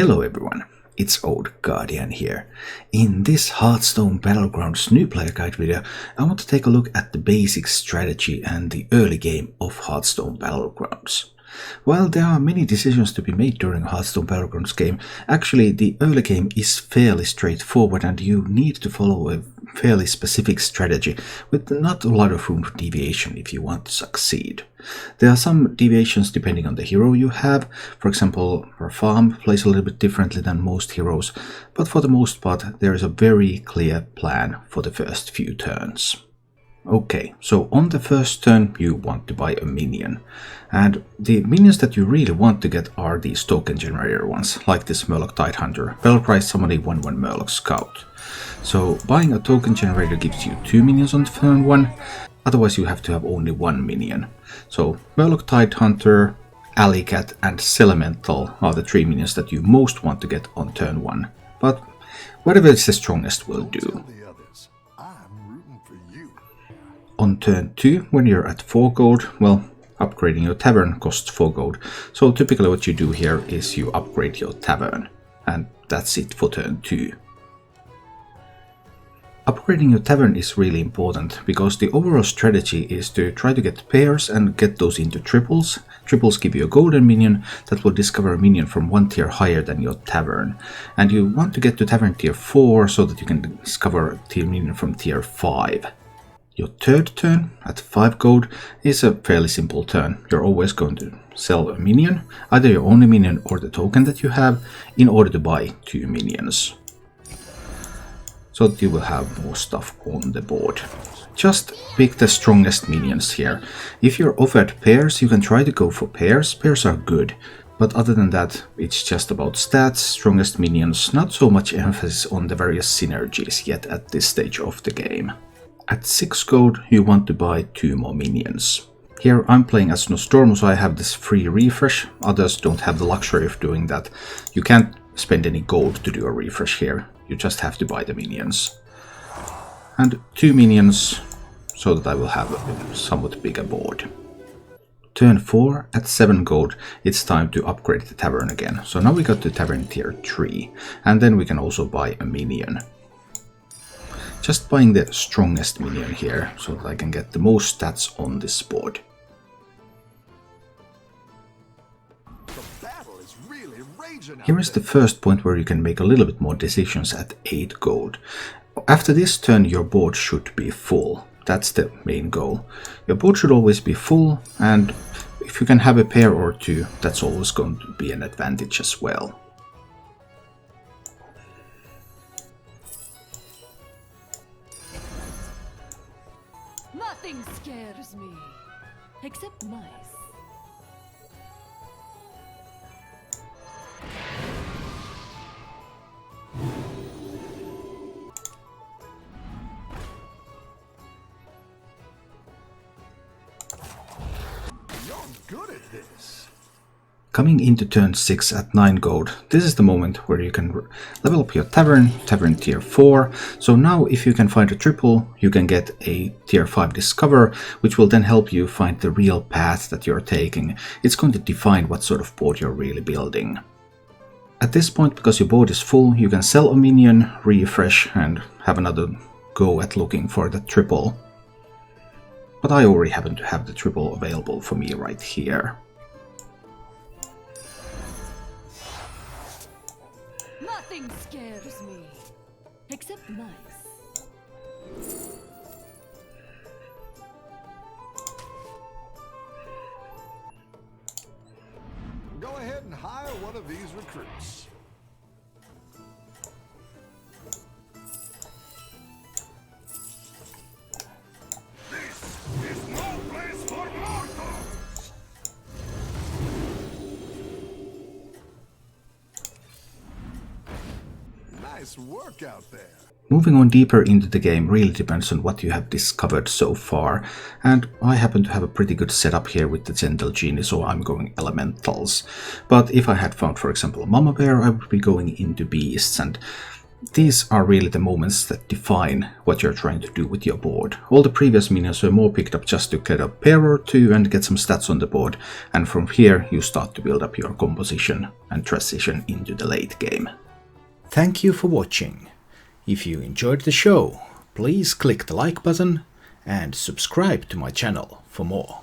Hello everyone, it's Old Guardian here. In this Hearthstone Battlegrounds new player guide video, I want to take a look at the basic strategy and the early game of Hearthstone Battlegrounds. While there are many decisions to be made during a Hearthstone Battlegrounds game, actually the early game is fairly straightforward and you need to follow a fairly specific strategy with not a lot of room for deviation if you want to succeed. There are some deviations depending on the hero you have. For example, your farm plays a little bit differently than most heroes, but for the most part there is a very clear plan for the first few turns. Okay, so on the first turn you want to buy a minion, and the minions that you really want to get are these token generator ones, like this Murloc Tidehunter, Bellcry Summon a 1/1 Murloc Scout. So buying a token generator gives you 2 minions on turn 1, otherwise you have to have only 1 minion. So Murloc Tidehunter, Alleycat and Elemental are the 3 minions that you most want to get on turn 1, but whatever is the strongest will do. On turn 2, when you're at 4 gold, well, upgrading your tavern costs 4 gold, so typically what you do here is you upgrade your tavern, and that's it for turn 2. Upgrading your tavern is really important, because the overall strategy is to try to get pairs and get those into triples. Triples give you a golden minion that will discover a minion from 1 tier higher than your tavern, and you want to get to tavern tier 4 so that you can discover a tier minion from tier 5. Your third turn, at 5 gold, is a fairly simple turn. You're always going to sell a minion, either your only minion or the token that you have, in order to buy 2 minions. So that you will have more stuff on the board. Just pick the strongest minions here. If you're offered pairs, you can try to go for pairs. Pairs are good, but other than that, it's just about stats, strongest minions, not so much emphasis on the various synergies yet at this stage of the game. At 6 gold, you want to buy 2 more minions. Here I'm playing as Nostormo, so I have this free refresh. Others don't have the luxury of doing that. You can't spend any gold to do a refresh here. You just have to buy the minions. And 2 minions, so that I will have a somewhat bigger board. Turn 4, at 7 gold, it's time to upgrade the tavern again. So now we got to tavern tier 3, and then we can also buy a minion. Just buying the strongest minion here, so that I can get the most stats on this board. Here is the first point where you can make a little bit more decisions at 8 gold. After this turn your board should be full. That's the main goal. Your board should always be full, and if you can have a pair or 2, that's always going to be an advantage as well. Nothing scares me, except mice. You're good at this. Coming into turn 6 at 9 gold, this is the moment where you can level up your tavern tier 4. So now if you can find a triple, you can get a tier 5 discover, which will then help you find the real path that you're taking. It's going to define what sort of board you're really building. At this point, because your board is full, you can sell a minion, refresh, and have another go at looking for the triple. But I already happen to have the triple available for me right here. Nothing scares me, except mice. Go ahead and hire one of these recruits. This is no place for mortals! Nice work out there. Moving on deeper into the game really depends on what you have discovered so far, and I happen to have a pretty good setup here with the Gentle Genie, so I'm going Elementals. But if I had found, for example, a Mama Bear, I would be going into Beasts, and These are really the moments that define what you're trying to do with your board. All the previous minions were more picked up just to get a pair or two and get some stats on the board, and from here you start to build up your composition and transition into the late game. Thank you for watching. If you enjoyed the show, please click the like button and subscribe to my channel for more.